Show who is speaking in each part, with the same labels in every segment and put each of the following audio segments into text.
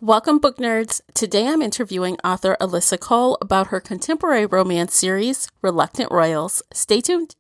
Speaker 1: Welcome, book nerds. Today I'm interviewing author Alyssa Cole about her contemporary romance series, Reluctant Royals. Stay tuned.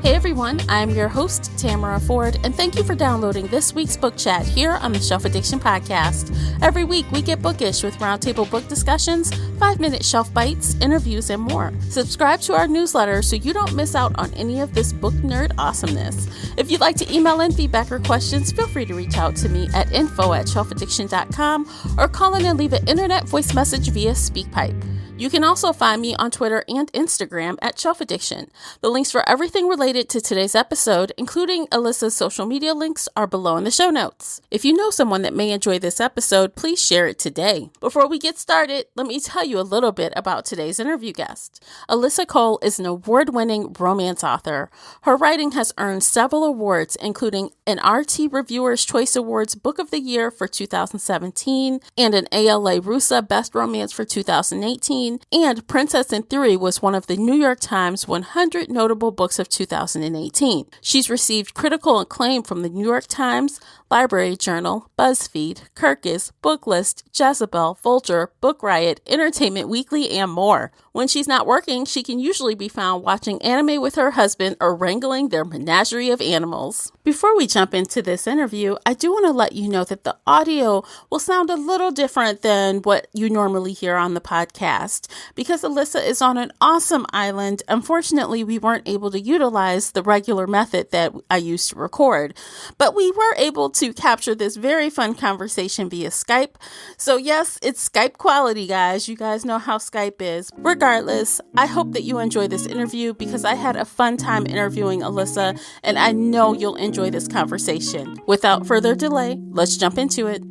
Speaker 1: Hey everyone, I'm your host, Tamara Ford, and thank you for downloading this week's book chat here on the Shelf Addiction Podcast. Every week we get bookish with roundtable book discussions, 5-minute shelf bites, interviews, and more. Subscribe to our newsletter so you don't miss out on any of this book nerd awesomeness. If you'd like to email in feedback or questions, feel free to reach out to me at info@shelfaddiction.com or call in and leave an internet voice message via SpeakPipe. You can also find me on Twitter and Instagram at Shelf Addiction. The links for everything related to today's episode, including Alyssa's social media links, are below in the show notes. If you know someone that may enjoy this episode, please share it today. Before we get started, let me tell you a little bit about today's interview guest. Alyssa Cole is an award-winning romance author. Her writing has earned several awards, including an RT Reviewer's Choice Awards Book of the Year for 2017 and an ALA Rusa Best Romance for 2018. And Princess in Theory was one of the New York Times 100 Notable Books of 2018. She's received critical acclaim from the New York Times, Library Journal, BuzzFeed, Kirkus, Booklist, Jezebel, Vulture, Book Riot, Entertainment Weekly, and more. When she's not working, she can usually be found watching anime with her husband or wrangling their menagerie of animals. Before we jump into this interview, I do want to let you know that the audio will sound a little different than what you normally hear on the podcast. Because Alyssa is on an awesome island, unfortunately, we weren't able to utilize the regular method that I used to record. But we were able to capture this very fun conversation via Skype. So yes, it's Skype quality, guys. You guys know how Skype is. Regardless, I hope that you enjoy this interview because I had a fun time interviewing Alyssa, and I know you'll enjoy this conversation. Without further delay, let's jump into it.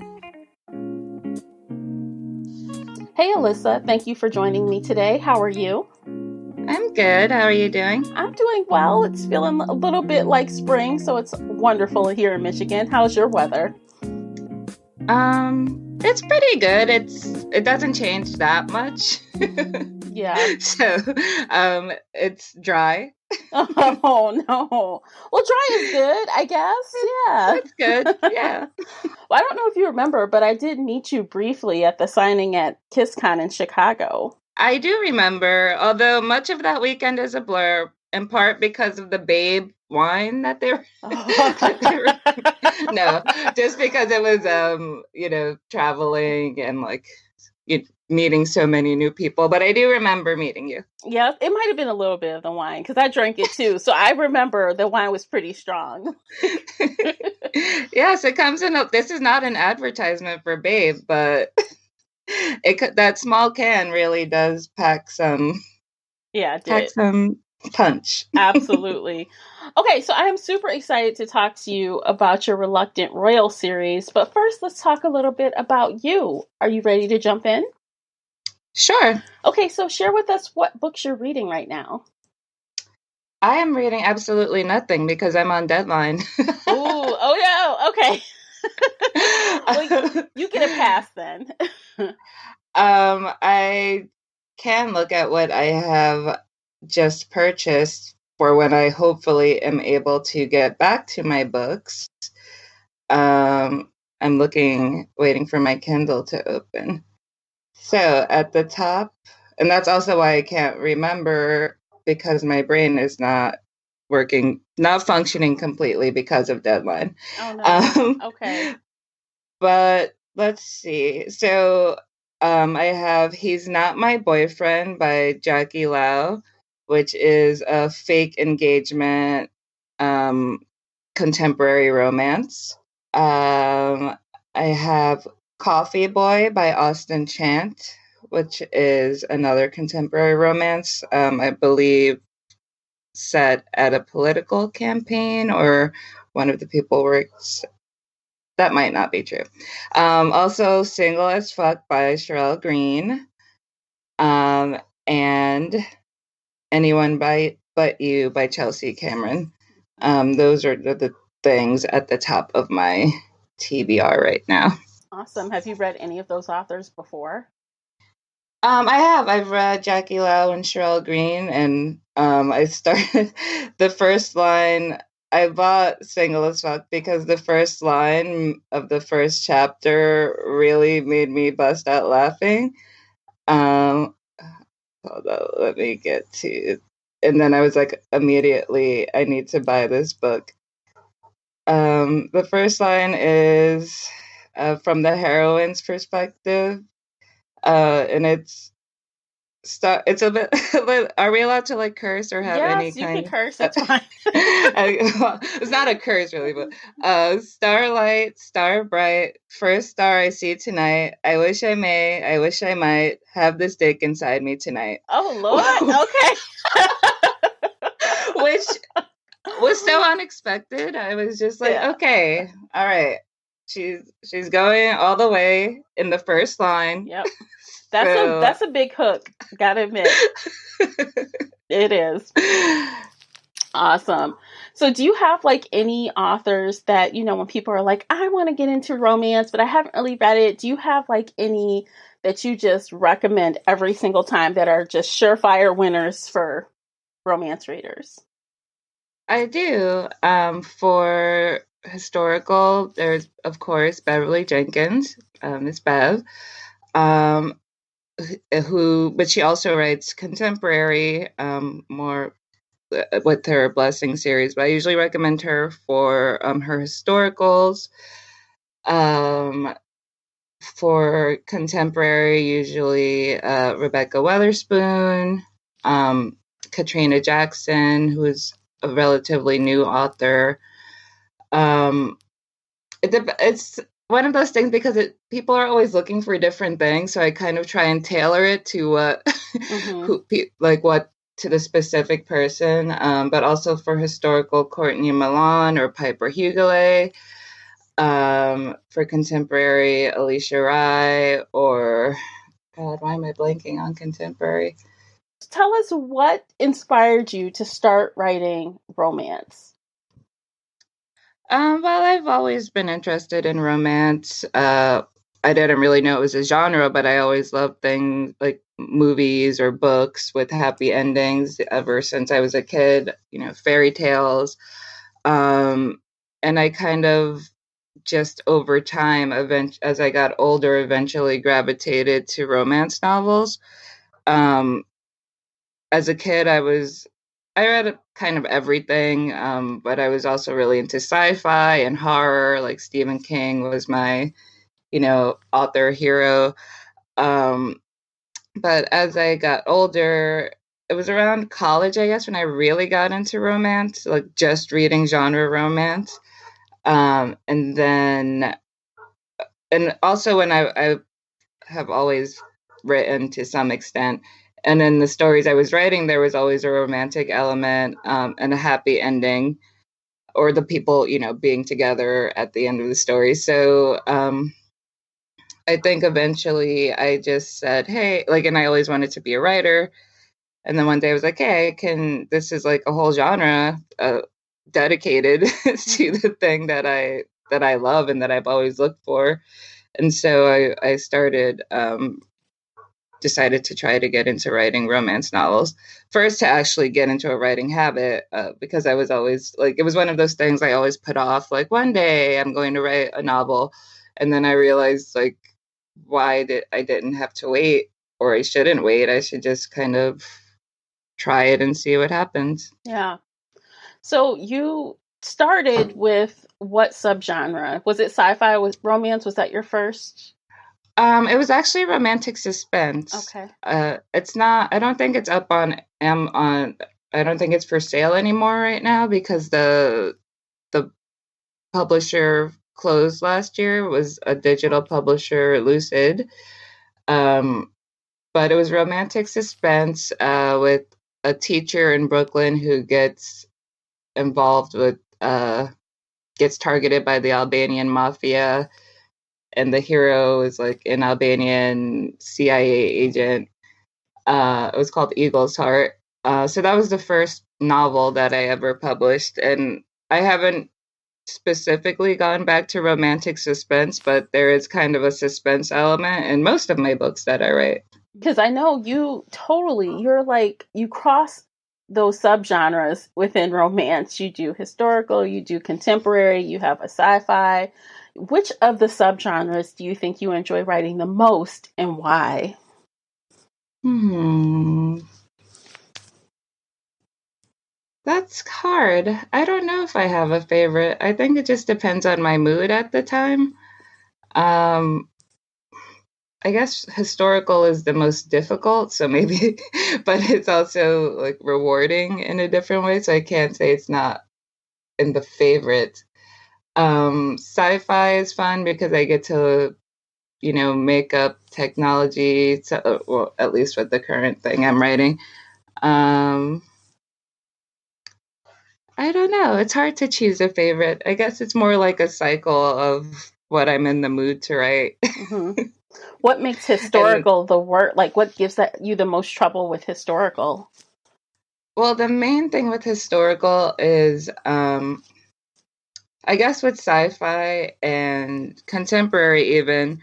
Speaker 1: Hey Alyssa, thank you for joining me today. How are you?
Speaker 2: I'm good. How are you doing?
Speaker 1: I'm doing well. It's feeling a little bit like spring, so it's wonderful here in Michigan. How's your weather?
Speaker 2: It's pretty good. It doesn't change that much.
Speaker 1: Yeah.
Speaker 2: So, it's dry.
Speaker 1: Oh no. Well, dry is good, I guess. Yeah.
Speaker 2: It's good. Yeah.
Speaker 1: Well, I don't know if you remember, but I did meet you briefly at the signing at KissCon in Chicago.
Speaker 2: I do remember, although much of that weekend is a blur, in part because of the Babe wine that they were. No, just because it was, traveling and meeting so many new people. But I do remember meeting you.
Speaker 1: Yeah, it might have been a little bit of the wine because I drank it too. So I remember the wine was pretty strong.
Speaker 2: Yes, it comes in. This is not an advertisement for Babe, but that small can really does pack some.
Speaker 1: Yeah,
Speaker 2: some punch.
Speaker 1: Absolutely. Okay, so I am super excited to talk to you about your Reluctant Royal series. But first, let's talk a little bit about you. Are you ready to jump in?
Speaker 2: Sure.
Speaker 1: Okay, so share with us what books you're reading right now.
Speaker 2: I am reading absolutely nothing because I'm on deadline.
Speaker 1: Oh no, okay. Well, you get a pass then.
Speaker 2: I can look at what I have just purchased for when I hopefully am able to get back to my books. I'm waiting for my Kindle to open. So at the top, and that's also why I can't remember because my brain is not functioning completely because of deadline.
Speaker 1: Oh no. Okay.
Speaker 2: But let's see. So I have He's Not My Boyfriend by Jackie Lau, which is a fake engagement contemporary romance. I have Coffee Boy by Austin Chant, which is another contemporary romance, I believe set at a political campaign or one of the people works. That might not be true. Also, Single as Fuck by Sherelle Green. And Anyone But You by Chelsea Cameron. Those are the things at the top of my TBR right now.
Speaker 1: Awesome. Have you read any of those authors before?
Speaker 2: I have. I've read Jackie Lau and Cheryl Green, and I started the first line. I bought Single as Fuck because the first line of the first chapter really made me bust out laughing. Um, Hold on, let me get to it. And then I was like, immediately, I need to buy this book. The first line is from the heroine's perspective, and it's a bit. Are we allowed to like curse or have any
Speaker 1: Yes, you can
Speaker 2: kind?
Speaker 1: curse. It's fine.
Speaker 2: Well, it's not a curse really, but starlight, star bright, first star I see tonight. I wish I may, I wish I might have this dick inside me tonight.
Speaker 1: Oh Lord. Okay.
Speaker 2: Which was so unexpected. I was just like,
Speaker 1: Yeah.
Speaker 2: okay, all right. She's going all the way in the first line.
Speaker 1: Yep. That's a big hook. Gotta admit, it is. Awesome. So do you have like any authors that, when people are like, I want to get into romance, but I haven't really read it. Do you have like any that you just recommend every single time that are just surefire winners for romance readers?
Speaker 2: I do. For historical, there's of course Beverly Jenkins, Miss Bev, um, but she also writes contemporary, more with her Blessing series. But I usually recommend her for her historicals. Um, for contemporary, usually Rebecca Weatherspoon, Katrina Jackson, who's a relatively new author. It's one of those things because people are always looking for different things, so I kind of try and tailor it to what what to the specific person. But also for historical, Courtney Milan or Piper Huguley. For contemporary, Alicia Rai, or God, why am I blanking on contemporary?
Speaker 1: Tell us what inspired you to start writing romance.
Speaker 2: Well, I've always been interested in romance. I didn't really know it was a genre, but I always loved things like movies or books with happy endings ever since I was a kid, fairy tales. And I kind of just over time, as I got older, eventually gravitated to romance novels. As a kid, I read kind of everything, but I was also really into sci-fi and horror. Like Stephen King was my, author hero. Um, but as I got older, it was around college, I guess, when I really got into romance, like just reading genre romance. And then, and also when I have always written to some extent. And in the stories I was writing, there was always a romantic element, and a happy ending, or the people, being together at the end of the story. So I think eventually I just said, hey, and I always wanted to be a writer. And then one day I was like, hey, this is like a whole genre dedicated to the thing that I love and that I've always looked for. And so I started, decided to try to get into writing romance novels. First, to actually get into a writing habit, because I was always it was one of those things I always put off. Like one day I'm going to write a novel, and then I realized why I didn't have to wait, or I shouldn't wait. I should just kind of try it and see what happens.
Speaker 1: Yeah. So you started with what subgenre? Was it sci-fi? Was romance? Was that your first?
Speaker 2: It was actually romantic suspense.
Speaker 1: Okay.
Speaker 2: It's not. I don't think it's up on on. I don't think it's for sale anymore right now because the publisher closed last year. It was a digital publisher, Lucid. But it was romantic suspense with a teacher in Brooklyn who gets involved with gets targeted by the Albanian mafia, and the hero is like an Albanian CIA agent. It was called Eagle's Heart. So that was the first novel that I ever published, and I haven't specifically gone back to romantic suspense, but there is kind of a suspense element in most of my books that I write.
Speaker 1: Because I know you're like, you cross those subgenres within romance. You do historical, you do contemporary, you have a sci-fi. Which of the subgenres do you think you enjoy writing the most, and why?
Speaker 2: Hmm. That's hard. I don't know if I have a favorite. I think it just depends on my mood at the time. Um, I guess historical is the most difficult, so maybe, but it's also like rewarding in a different way. So I can't say it's not in the favorite. Sci-fi is fun because I get to, make up technology. So, well, at least with the current thing I'm writing. Um, I don't know. It's hard to choose a favorite. I guess it's more like a cycle of what I'm in the mood to write.
Speaker 1: Hmm. What makes
Speaker 2: And
Speaker 1: historical the word? Like, what gives you the most trouble with historical?
Speaker 2: well, the main thing with historical is, I guess with sci-fi and contemporary even,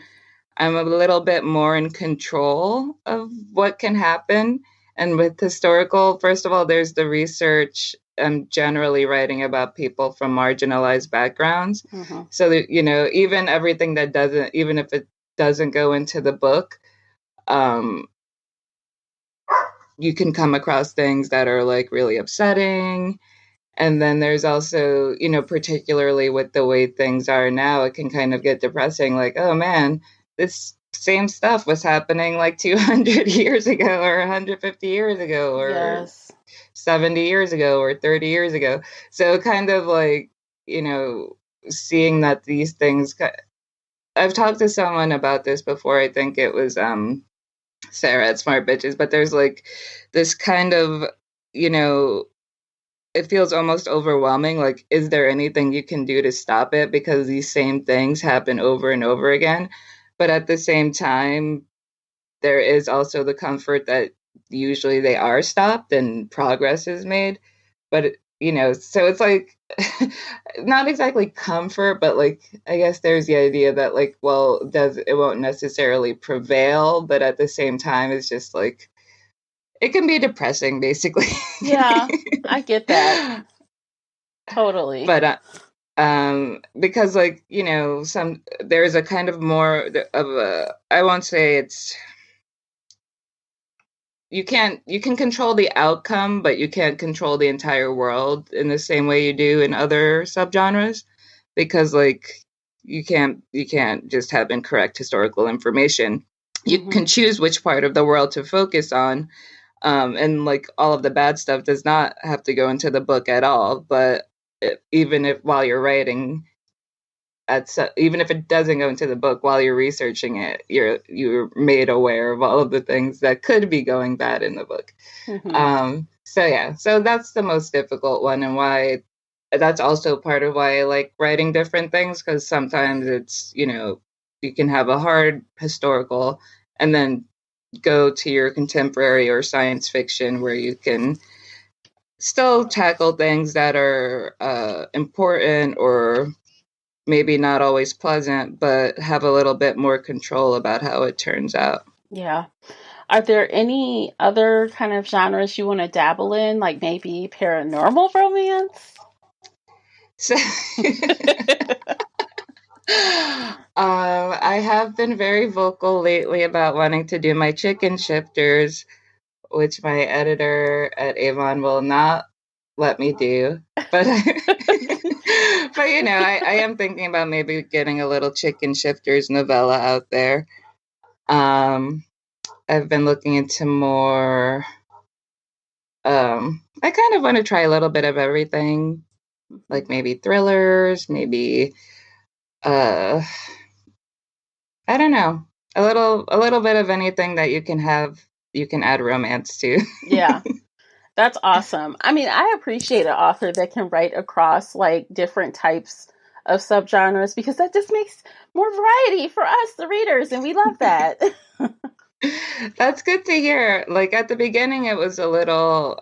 Speaker 2: I'm a little bit more in control of what can happen. And with historical, first of all, there's the research. I'm generally writing about people from marginalized backgrounds.
Speaker 1: Hmm.
Speaker 2: So that, even everything that doesn't, even if it doesn't go into the book, um, you can come across things that are like really upsetting. And then there's also, particularly with the way things are now, it can kind of get depressing. Like, oh man, this same stuff was happening like 200 years ago, or 150 years ago, or
Speaker 1: Yes.
Speaker 2: 70 years ago, or 30 years ago. So kind of like, you know, seeing that these things, I've talked to someone about this before. I think it was Sarah at Smart Bitches, but there's like this kind of, you know, it feels almost overwhelming. Like, is there anything you can do to stop it? Because these same things happen over and over again. But at the same time, there is also the comfort that usually they are stopped and progress is made. But, so it's like not exactly comfort, but like, I guess there's the idea that, like, well, does it won't necessarily prevail, but at the same time, it's just like, it can be depressing, basically.
Speaker 1: Yeah, I get that. Totally.
Speaker 2: But because, like, some there's a kind of more of a, I won't say it's, you can control the outcome, but you can't control the entire world in the same way you do in other subgenres, because like you can't just have incorrect historical information. You
Speaker 1: Hmm.
Speaker 2: can choose which part of the world to focus on, and like all of the bad stuff does not have to go into the book at all. But even if while you're writing, even if it doesn't go into the book, while you're researching it, you're made aware of all of the things that could be going bad in the book.
Speaker 1: Hmm.
Speaker 2: So yeah, so that's the most difficult one, and why that's also part of why I like writing different things, because sometimes it's, you can have a hard historical and then go to your contemporary or science fiction where you can still tackle things that are important, or maybe not always pleasant, but have a little bit more control about how it turns out.
Speaker 1: Yeah. Are there any other kind of genres you want to dabble in, like maybe paranormal romance?
Speaker 2: So, I have been very vocal lately about wanting to do my chicken shifters, which my editor at Avon will not let me do. But, but I am thinking about maybe getting a little chicken shifters novella out there. Um, I've been looking into more. I kind of want to try a little bit of everything,
Speaker 1: Mhm.
Speaker 2: like maybe thrillers, maybe uh, I don't know, a little bit of anything that you can add romance to.
Speaker 1: Yeah, that's awesome. I mean, I appreciate an author that can write across like different types of subgenres because that just makes more variety for us, the readers, and we love that.
Speaker 2: That's good to hear. Like at the beginning, it was a little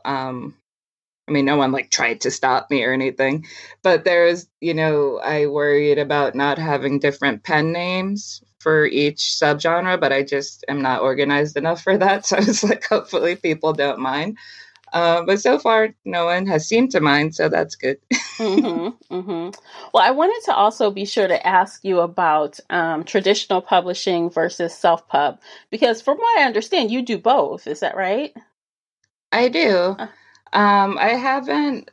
Speaker 2: I mean, no one like tried to stop me or anything, but there's, I worried about not having different pen names for each subgenre, but I just am not organized enough for that. So I was like, hopefully people don't mind. But so far, no one has seemed to mind, so that's good.
Speaker 1: Well, I wanted to also be sure to ask you about traditional publishing versus self-pub, because from what I understand, you do both. Is that right?
Speaker 2: I do. I haven't.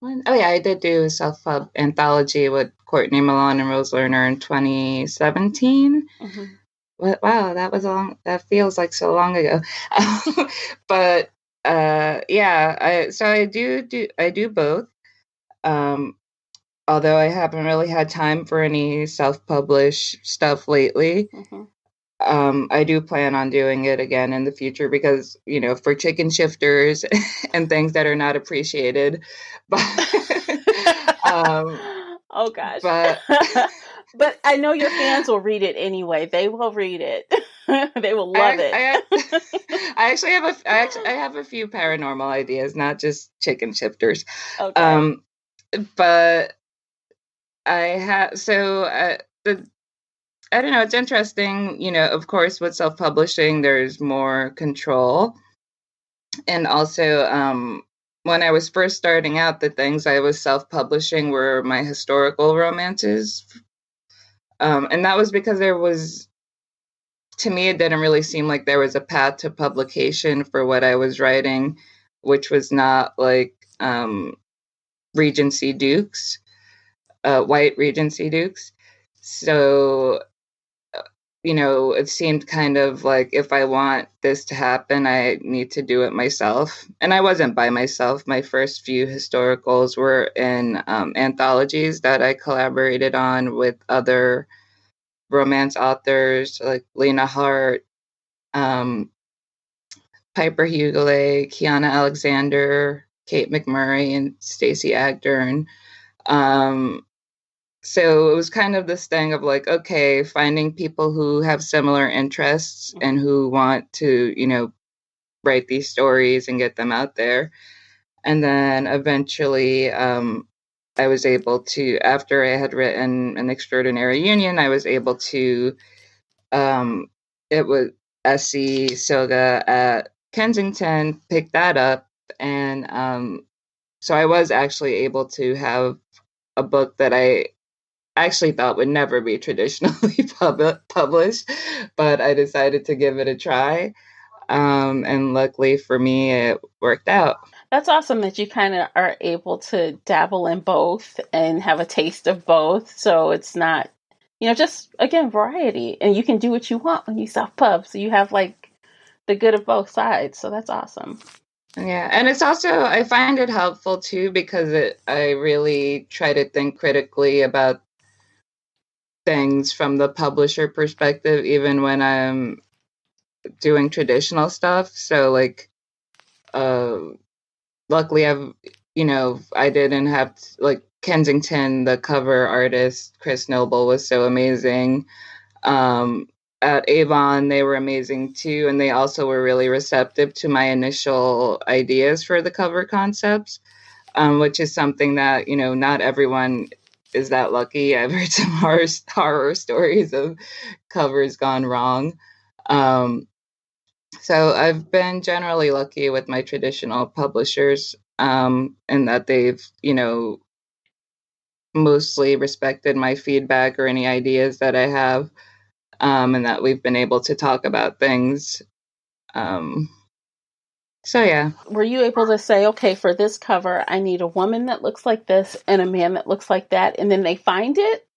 Speaker 2: Oh yeah, I did do a self-pub anthology with Courtney Milan and Rose Lerner in 2017. Wow, that was long. That feels like so long ago. But yeah, I do both. Although I haven't really had time for any self-published stuff lately. I do plan on doing it again in the future because, for chicken shifters and things that are not appreciated. But,
Speaker 1: oh gosh.
Speaker 2: But
Speaker 1: but I know your fans will read it anyway. They will read it. They will love it.
Speaker 2: I have a few paranormal ideas, not just chicken shifters.
Speaker 1: Okay.
Speaker 2: But I have I don't know, it's interesting, of course, with self-publishing, there's more control. And also, when I was first starting out, the things I was self-publishing were my historical romances. And that was because to me, it didn't really seem like there was a path to publication for what I was writing, which was not like Regency Dukes, white Regency Dukes. So it seemed kind of like if I want this to happen, I need to do it myself. And I wasn't by myself. My first few historicals were in anthologies that I collaborated on with other romance authors like Lena Hart, Piper Hughley, Kiana Alexander, Kate McMurray, and Stacey Agdern. So it was kind of this thing of like, okay, finding people who have similar interests and who want to, write these stories and get them out there. And then eventually, I was able to, after I had written An Extraordinary Union, I was able to, it was Essie Soga at Kensington, pick that up. And so I was actually able to have a book that I actually thought would never be traditionally published, but I decided to give it a try. And luckily for me, it worked out.
Speaker 1: That's awesome that you kind of are able to dabble in both and have a taste of both. So it's not, just again, variety, and you can do what you want when you self-pub. So you have like the good of both sides. So that's awesome.
Speaker 2: Yeah. And it's also, I find it helpful too, because I really try to think critically about things from the publisher perspective, even when I'm doing traditional stuff. So like, luckily I didn't have like Kensington, the cover artist, Chris Noble, was so amazing. At Avon, they were amazing too. And they also were really receptive to my initial ideas for the cover concepts, which is something that, not everyone is that lucky. I've heard some horror stories of covers gone wrong. So I've been generally lucky with my traditional publishers, in that they've, mostly respected my feedback or any ideas that I have, and that we've been able to talk about things. So yeah.
Speaker 1: Were you able to say, okay, for this cover, I need a woman that looks like this and a man that looks like that, and then they find it,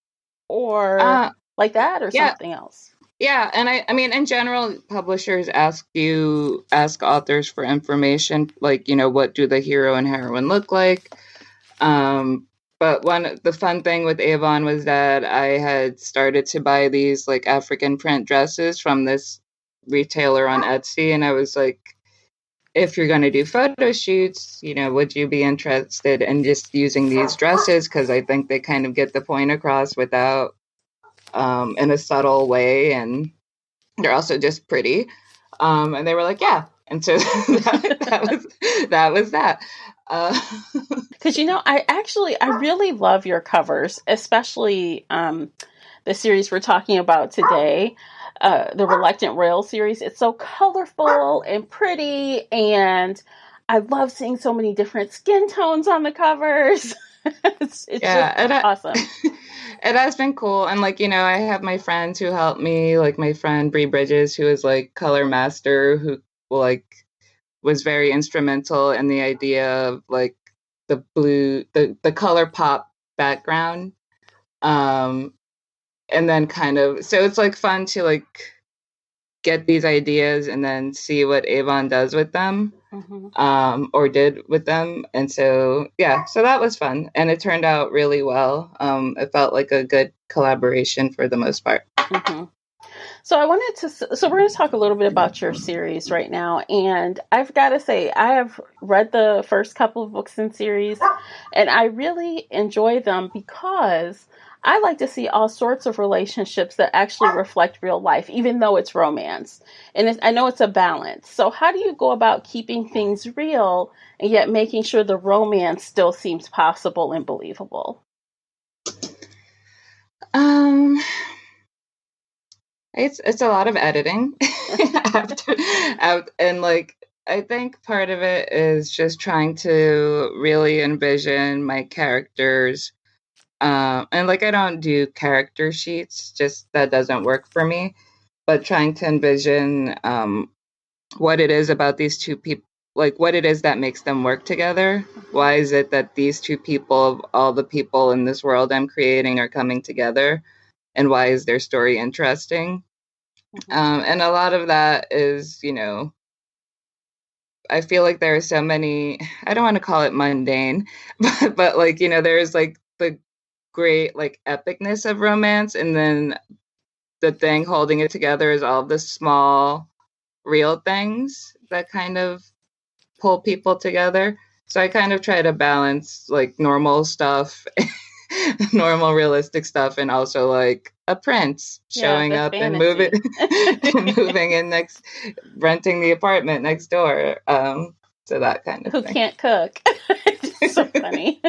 Speaker 1: or like that, or something else?
Speaker 2: Yeah, and I mean, in general, publishers ask authors for information, like, what do the hero and heroine look like? But the fun thing with Avon was that I had started to buy these like African print dresses from this retailer on Etsy, and I was like, if you're going to do photo shoots, would you be interested in just using these dresses? Because I think they kind of get the point across without, in a subtle way, and they're also just pretty. And they were like, yeah. And so that was that.
Speaker 1: Because, I really love your covers, especially the series we're talking about today, the Reluctant Royal series. It's so colorful and pretty, and I love seeing so many different skin tones on the covers. It's just awesome.
Speaker 2: It has been cool. And I have my friends who help me, like my friend Bree Bridges, who is like color master, who was very instrumental in the idea of like the blue, the color pop background. And then so it's like fun to like get these ideas and then see what Avon does with them, or did with them. And so that was fun, and it turned out really well. It felt like a good collaboration for the most part.
Speaker 1: So we're going to talk a little bit about your series right now. And I've got to say, I have read the first couple of books in series, and I really enjoy them because I like to see all sorts of relationships that actually reflect real life, even though it's romance. And I know it's a balance. So how do you go about keeping things real and yet making sure the romance still seems possible and believable?
Speaker 2: It's a lot of editing. And I think part of it is just trying to really envision my characters. And I don't do character sheets, just that doesn't work for me. But trying to envision what it is about these two people, like what it is that makes them work together. Why is it that these two people, all the people in this world I'm creating, are coming together? And why is their story interesting? And a lot of that is, I feel like there are so many, I don't want to call it mundane, but there's like the great like epicness of romance, and then the thing holding it together is all the small real things that kind of pull people together. So I kind of try to balance like normal stuff, normal realistic stuff, and also like a prince showing up and moving in renting the apartment next door. So that kind of
Speaker 1: thing. Who can't cook. So funny.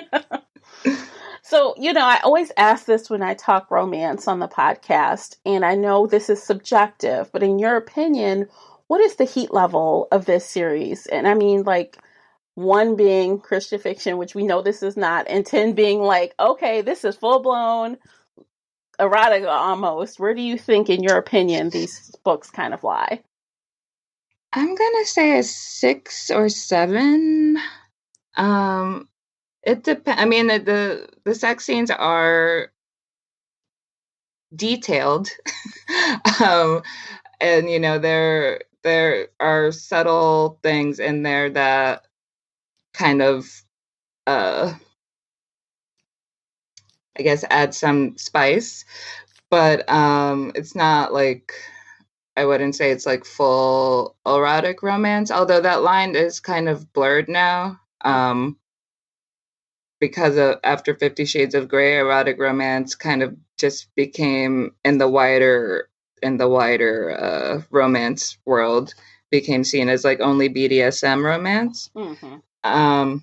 Speaker 1: So, I always ask this when I talk romance on the podcast, and I know this is subjective, but in your opinion, what is the heat level of this series? And I mean, like, 1 being Christian fiction, which we know this is not, and 10 being like, okay, this is full-blown erotica almost. Where do you think, in your opinion, these books kind of lie?
Speaker 2: I'm going to say a 6 or 7. It depends. I mean, the sex scenes are detailed. And, there are subtle things in there that kind of, I guess, add some spice. But it's not like, I wouldn't say it's like full erotic romance, although that line is kind of blurred now. Because after 50 Shades of Grey, erotic romance kind of just became in the wider romance world, became seen as like only BDSM romance. So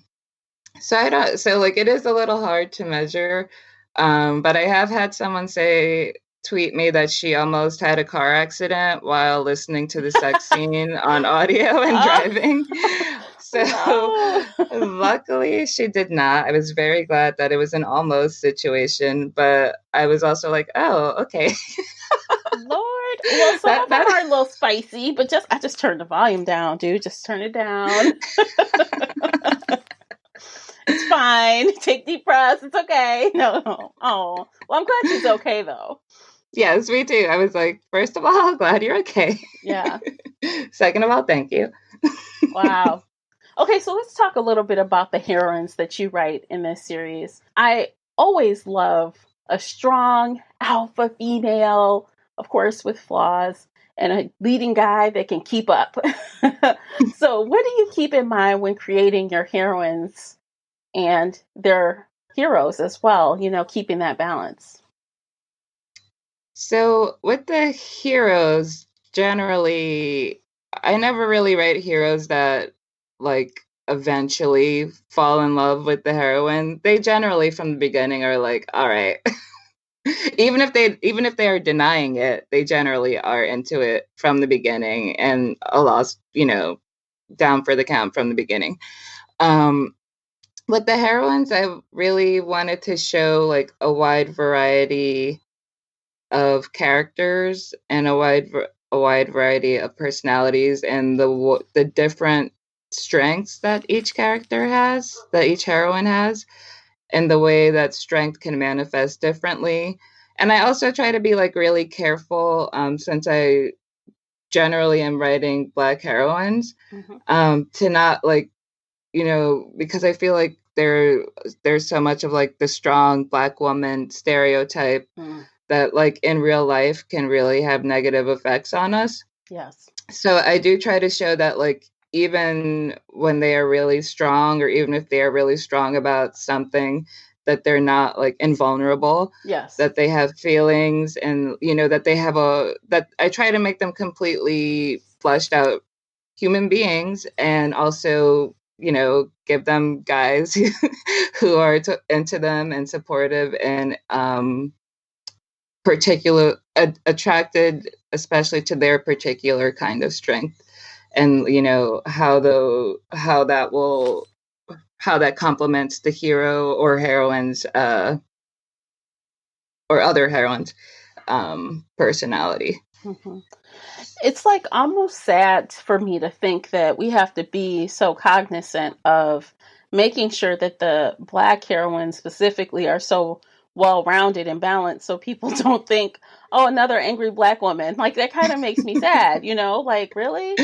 Speaker 2: it is a little hard to measure. But I have had someone tweet me that she almost had a car accident while listening to the sex scene on audio and driving. So luckily she did not. I was very glad that it was an almost situation, but I was also like, oh, okay.
Speaker 1: Lord. Well, some of them are a little spicy, but I just turned the volume down, dude. Just turn it down. It's fine. Take deep breaths. It's okay. No. Oh. Well, I'm glad she's okay, though.
Speaker 2: Yes, me too. I was like, first of all, glad you're okay.
Speaker 1: Yeah.
Speaker 2: Second of all, thank you.
Speaker 1: Wow. Okay, so let's talk a little bit about the heroines that you write in this series. I always love a strong alpha female, of course, with flaws, and a leading guy that can keep up. So what do you keep in mind when creating your heroines and their heroes as well, keeping that balance?
Speaker 2: So with the heroes, generally, I never really write heroes that like eventually fall in love with the heroine. They generally from the beginning are like, all right. Even if they are denying it, they generally are into it from the beginning and a lost, down for the count from the beginning. Um with the heroines, I really wanted to show like a wide variety of characters and a wide variety of personalities and the different strengths that each character has, that each heroine has, and the way that strength can manifest differently. And I also try to be like really careful, since I generally am writing Black heroines, to not like, because I feel like there's so much of like the strong Black woman stereotype that like in real life can really have negative effects on us.
Speaker 1: Yes.
Speaker 2: So I do try to show that like even when they are really strong, or even if they are really strong about something, that they're not like invulnerable.
Speaker 1: Yes.
Speaker 2: That they have feelings, and that they have that I try to make them completely fleshed out human beings, and also give them guys who are into them and supportive, and attracted especially to their particular kind of strength, and how that complements the hero or heroine's or other heroines personality.
Speaker 1: It's like almost sad for me to think that we have to be so cognizant of making sure that the Black heroines specifically are so well-rounded and balanced, so people don't think, oh, another angry Black woman. Like, that kind of makes me sad, like, really?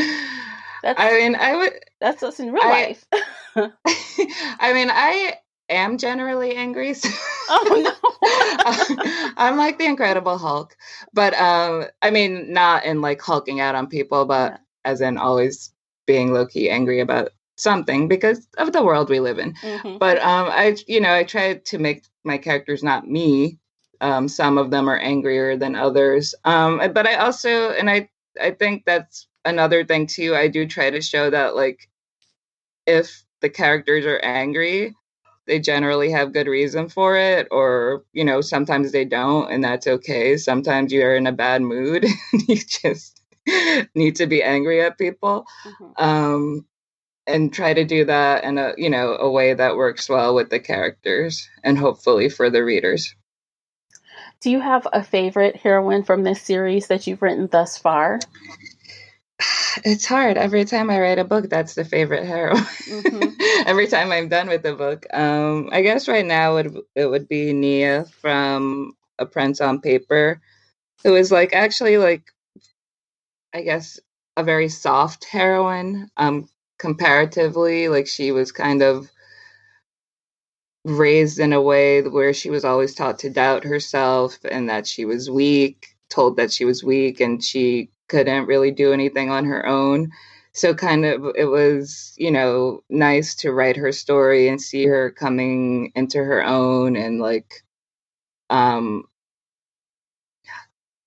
Speaker 1: That's us in real life.
Speaker 2: I mean, I am generally angry. So
Speaker 1: Oh no.
Speaker 2: I'm like the Incredible Hulk, but I mean, not in like hulking out on people, but as in always being low-key angry about something because of the world we live in. But I try to make my characters not me. Some of them are angrier than others. But I also, and I think that's another thing too. I do try to show that like if the characters are angry, they generally have good reason for it, or sometimes they don't, and that's okay. Sometimes you're in a bad mood and you just need to be angry at people. And try to do that in a way that works well with the characters and hopefully for the readers.
Speaker 1: Do you have a favorite heroine from this series that you've written thus far?
Speaker 2: It's hard. Every time I write a book, that's the favorite heroine. Every time I'm done with the book. I guess right now it would be Nia from A Prince on Paper, who is like actually like, I guess, a very soft heroine. Comparatively, like she was kind of raised in a way where she was always taught to doubt herself and that she was weak, told that she was weak and she couldn't really do anything on her own. So kind of it was, nice to write her story and see her coming into her own and like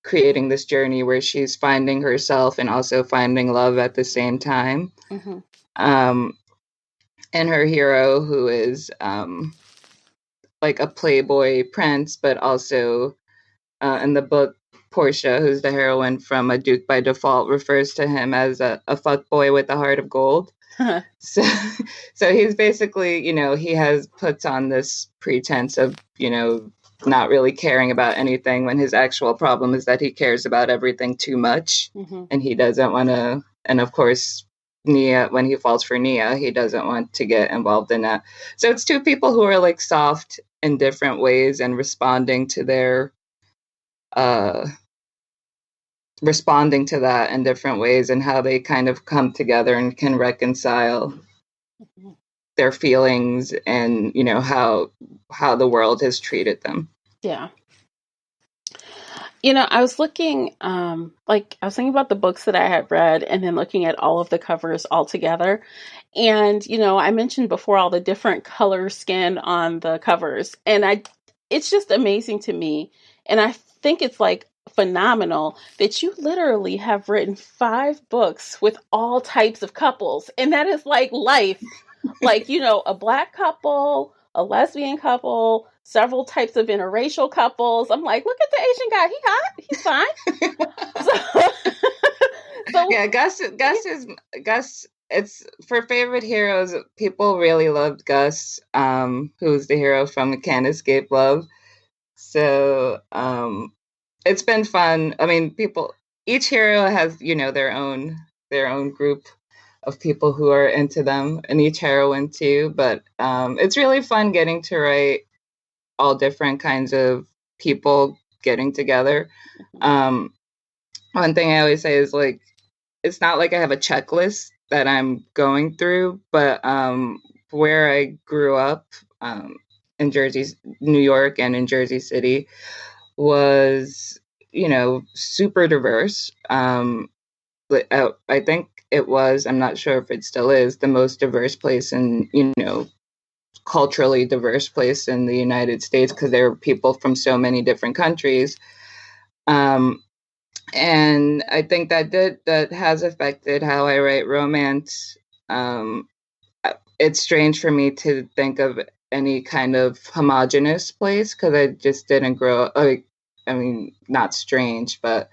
Speaker 2: creating this journey where she's finding herself and also finding love at the same time. And her hero, who is like a playboy prince, but also in the book, Portia, who's the heroine from A Duke by Default, refers to him as a fuckboy with a heart of gold. So he's basically, he puts on this pretense of, not really caring about anything when his actual problem is that he cares about everything too much. And he doesn't want to, and of course, Nia, when he falls for Nia, he doesn't want to get involved in that. So it's two people who are like soft in different ways and responding to that in different ways, and how they kind of come together and can reconcile their feelings and how the world has treated them.
Speaker 1: Yeah. I was looking, I was thinking about the books that I had read and then looking at all of the covers all together. And, I mentioned before all the different color skin on the covers, and it's just amazing to me. And I think it's like phenomenal that you literally have written 5 books with all types of couples. And that is like life. Like, a Black couple, a lesbian couple, several types of interracial couples. I'm like, look at the Asian guy. He hot. He's fine. So
Speaker 2: Yeah, Gus. It's for favorite heroes. People really loved Gus, who's the hero from Can't Escape Love. So it's been fun. I mean, each hero has their own group of people who are into them, and each heroine too. But it's really fun getting to write all different kinds of people getting together. One thing I always say is like, it's not like I have a checklist that I'm going through, but where I grew up in New York, and in Jersey City was, super diverse. I think it was, I'm not sure if it still is, the most diverse place and, culturally diverse place in the United States, because there were people from so many different countries. And I think that has affected how I write romance. It's strange for me to think of any kind of homogenous place, because I just didn't grow up. I mean, not strange, but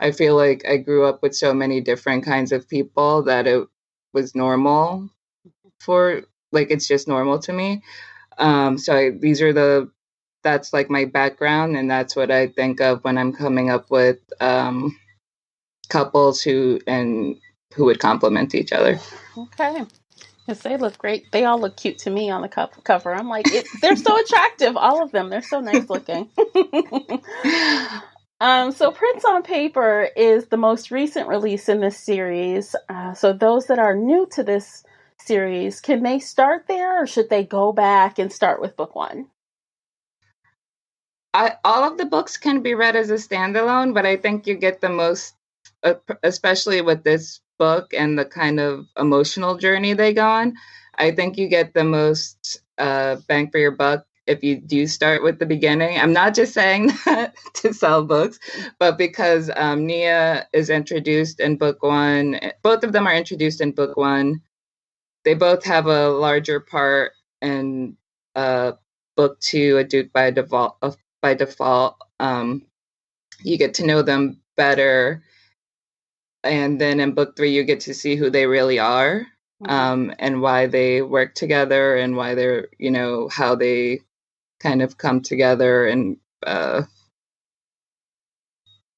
Speaker 2: I feel like I grew up with so many different kinds of people that it was normal it's just normal to me. That's like my background, and that's what I think of when I'm coming up with couples who would complement each other.
Speaker 1: Okay. Yes, they look great. They all look cute to me on the cover. I'm like, they're so attractive, all of them. They're so nice looking. So Prince on Paper is the most recent release in this series. So those that are new to this series, can they start there, or should they go back and start with book 1?
Speaker 2: All of the books can be read as a standalone, but I think you get the most, especially with this book and the kind of emotional journey they go on, I think you get the most bang for your buck if you do start with the beginning. I'm not just saying that to sell books, but because Nia is introduced in book 1. Both of them are introduced in book 1. They both have a larger part in book 2, A Duke by Default. You get to know them better, and then in book 3 you get to see who they really are, and why they work together, and why they're, how they kind of come together and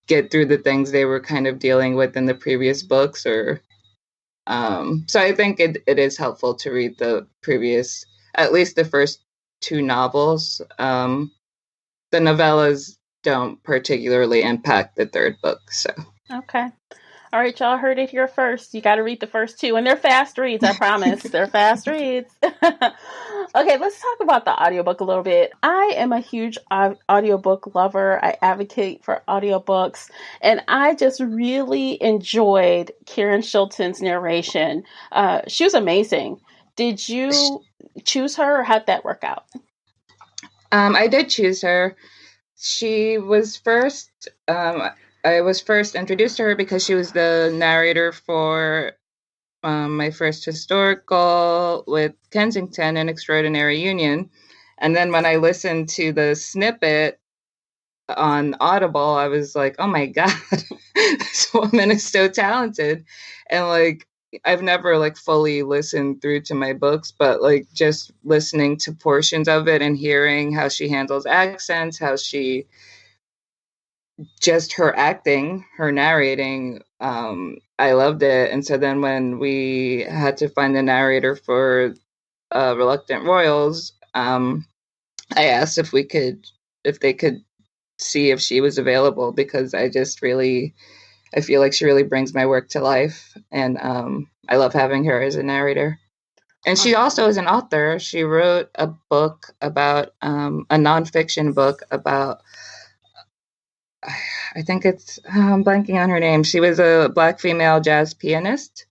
Speaker 2: get through the things they were kind of dealing with in the previous books. So I think it is helpful to read the previous, at least the first 2 novels. The novellas don't particularly impact the 3rd book. So
Speaker 1: okay. All right, y'all heard it here first. You got to read the first 2, and they're fast reads, I promise. They're fast reads. Okay, let's talk about the audiobook a little bit. I am a huge audiobook lover. I advocate for audiobooks, and I just really enjoyed Karen Shilton's narration. She was amazing. Did you choose her, or how'd that work out?
Speaker 2: I did choose her. She was first... I was first introduced to her because she was the narrator for my first historical with Kensington, An Extraordinary Union. And then when I listened to the snippet on Audible, I was like, oh my God, this woman is so talented. And like, I've never like fully listened through to my books, but like just listening to portions of it and hearing how she handles accents, just her acting, her narrating, I loved it. And so then when we had to find a narrator for Reluctant Royals, I asked if they could see if she was available, because I feel like she really brings my work to life. And I love having her as a narrator. And she also is an author. She wrote a book about, a nonfiction book about, I think I'm blanking on her name. She was a Black female jazz pianist.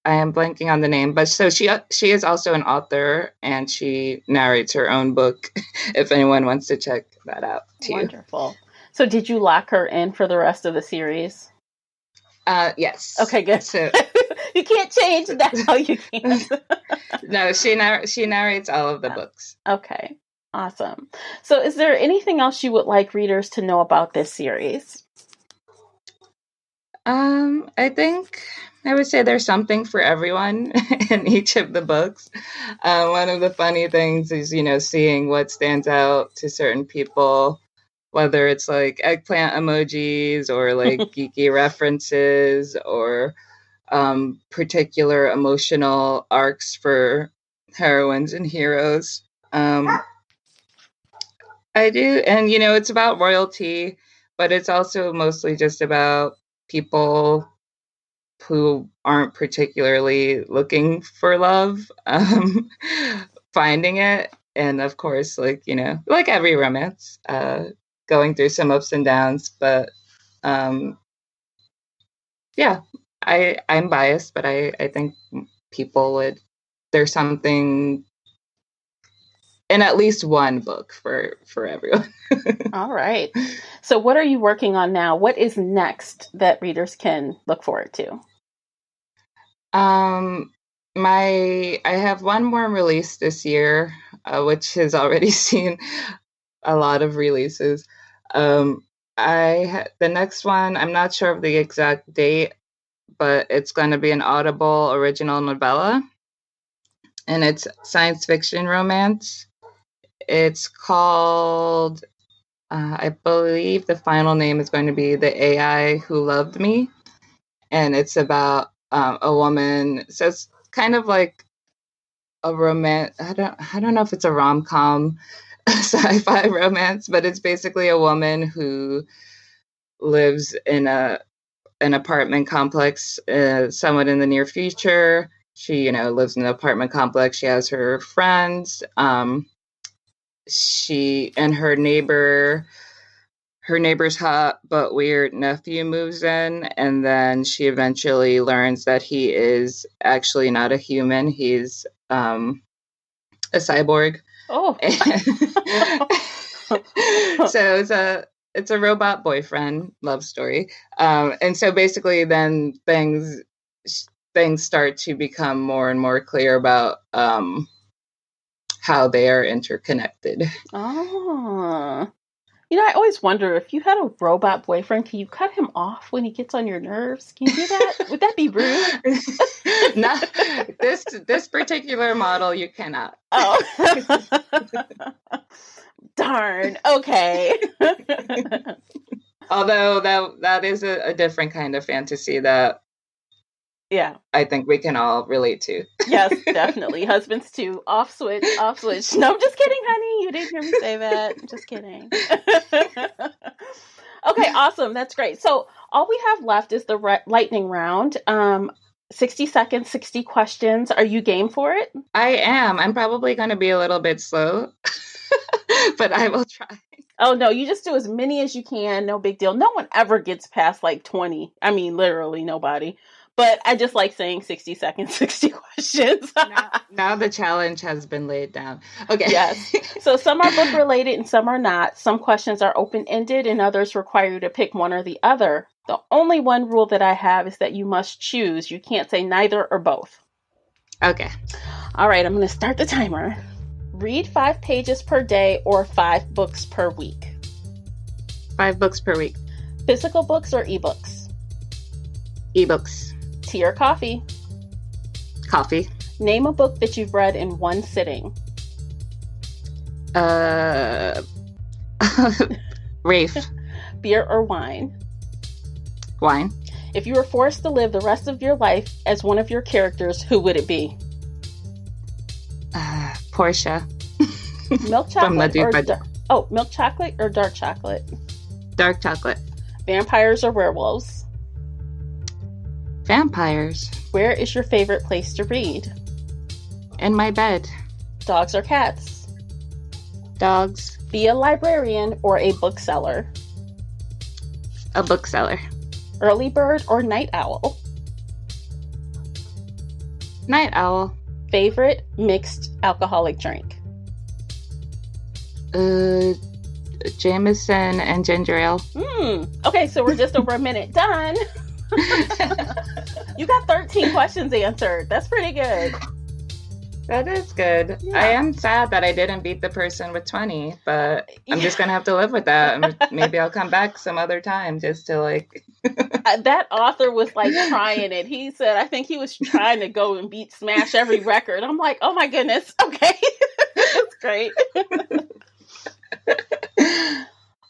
Speaker 2: I am blanking on the name, but so she is also an author, and she narrates her own book. If anyone wants to check that out too.
Speaker 1: Wonderful. So did you lock her in for the rest of the series?
Speaker 2: Yes.
Speaker 1: Okay, good.
Speaker 2: So
Speaker 1: you can't change that. How you can't.
Speaker 2: No, she narrates all of the books.
Speaker 1: Okay, awesome. So is there anything else you would like readers to know about this series?
Speaker 2: I think I would say there's something for everyone in each of the books. One of the funny things is, seeing what stands out to certain people, whether it's like eggplant emojis or like geeky references or particular emotional arcs for heroines and heroes. I do. And, it's about royalty, but it's also mostly just about people who aren't particularly looking for love, finding it. And of course, like every romance, going through some ups and downs. But yeah, I'm biased, but I think there's something in at least one book for everyone.
Speaker 1: All right. So what are you working on now? What is next that readers can look forward to?
Speaker 2: I have one more release this year, which has already seen a lot of releases. The next one, I'm not sure of the exact date, but it's going to be an Audible original novella, and it's science fiction romance. It's called, I believe the final name is going to be The AI Who Loved Me. And it's about a woman. So it's kind of like a romance. I don't know if it's a rom-com sci-fi romance, but it's basically a woman who lives in an apartment complex somewhat in the near future. She, lives in an apartment complex. She has her friends. She and her neighbor's hot but weird nephew moves in, and then she eventually learns that he is actually not a human. He's a cyborg.
Speaker 1: Oh.
Speaker 2: So it's a robot boyfriend love story. And so basically then things start to become more and more clear about how they are interconnected.
Speaker 1: Oh. I always wonder, if you had a robot boyfriend, can you cut him off when he gets on your nerves? Can you do that? Would that be rude?
Speaker 2: Not this particular model, you cannot.
Speaker 1: Oh. Darn. Okay.
Speaker 2: Although that is a different kind of fantasy that I think we can all relate to.
Speaker 1: Yes, definitely. Husbands too. Off switch. No, I'm just kidding, honey. You didn't hear me say that. I'm just kidding. Okay, awesome. That's great. So all we have left is the lightning round. 60 seconds, 60 questions. Are you game for it?
Speaker 2: I am. I'm probably going to be a little bit slow, but I will try.
Speaker 1: Oh, no, you just do as many as you can. No big deal. No one ever gets past like 20. I mean, literally nobody. But I just like saying 60 seconds, 60 questions.
Speaker 2: Now the challenge has been laid down. Okay.
Speaker 1: Yes. So some are book related and some are not. Some questions are open-ended and others require you to pick one or the other. The only one rule that I have is that you must choose. You can't say neither or both.
Speaker 2: Okay.
Speaker 1: All right. I'm going to start the timer. Read 5 pages per day or 5 books per week.
Speaker 2: 5 books per week.
Speaker 1: Physical books or ebooks?
Speaker 2: Ebooks.
Speaker 1: Tea or coffee?
Speaker 2: Coffee.
Speaker 1: Name a book that you've read in one sitting.
Speaker 2: Rafe.
Speaker 1: Beer or wine?
Speaker 2: Wine.
Speaker 1: If you were forced to live the rest of your life as one of your characters, who would it be?
Speaker 2: Portia.
Speaker 1: Milk chocolate milk chocolate or dark chocolate?
Speaker 2: Dark chocolate.
Speaker 1: Vampires or werewolves?
Speaker 2: Vampires.
Speaker 1: Where is your favorite place to read?
Speaker 2: In my bed.
Speaker 1: Dogs or cats?
Speaker 2: Dogs.
Speaker 1: Be a librarian or a bookseller?
Speaker 2: A bookseller.
Speaker 1: Early bird or night owl?
Speaker 2: Night owl.
Speaker 1: Favorite mixed alcoholic drink?
Speaker 2: Jameson and ginger ale.
Speaker 1: Okay, so we're just over a minute. Done. You got 13 questions answered. That's pretty good.
Speaker 2: That is good. Yeah. I am sad that I didn't beat the person with 20, but I'm just going to have to live with that. Maybe I'll come back some other time just to like...
Speaker 1: That author was like trying it. He said, I think he was trying to go and smash every record. I'm like, oh my goodness. Okay. That's great.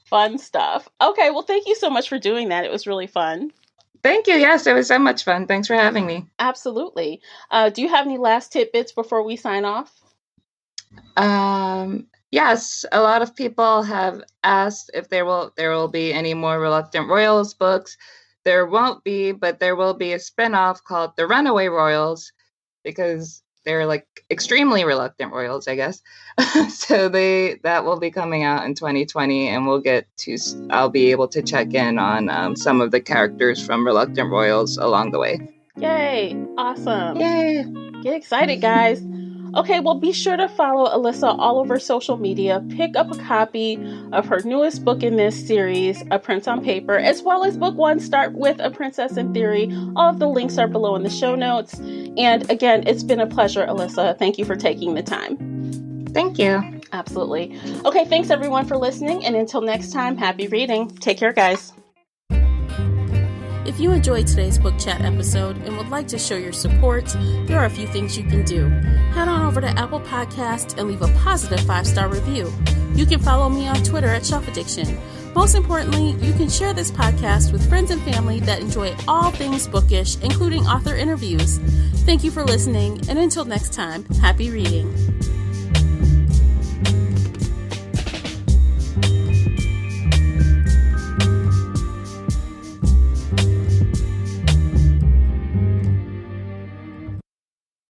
Speaker 1: Fun stuff. Okay, well, thank you so much for doing that. It was really fun.
Speaker 2: Thank you. Yes, it was so much fun. Thanks for having me.
Speaker 1: Absolutely. Do you have any last tidbits before we sign off?
Speaker 2: Yes, a lot of people have asked if there will be any more Reluctant Royals books. There won't be, but there will be a spinoff called The Runaway Royals, because they're like extremely reluctant royals, I guess. So that will be coming out in 2020, and I'll be able to check in on some of the characters from Reluctant Royals along the way.
Speaker 1: Yay! Awesome!
Speaker 2: Yay!
Speaker 1: Get excited, guys. Okay, well, be sure to follow Alyssa all over social media. Pick up a copy of her newest book in this series, A Prince on Paper, as well as book 1, Start with a Princess in Theory. All of the links are below in the show notes. And again, it's been a pleasure, Alyssa. Thank you for taking the time.
Speaker 2: Thank you.
Speaker 1: Absolutely. Okay, thanks everyone for listening. And until next time, happy reading. Take care, guys. If you enjoyed today's book chat episode and would like to show your support, there are a few things you can do. Head on over to Apple Podcasts and leave a positive 5-star review. You can follow me on Twitter at Shelf Addiction. Most importantly, you can share this podcast with friends and family that enjoy all things bookish, including author interviews. Thank you for listening, and until next time, happy reading.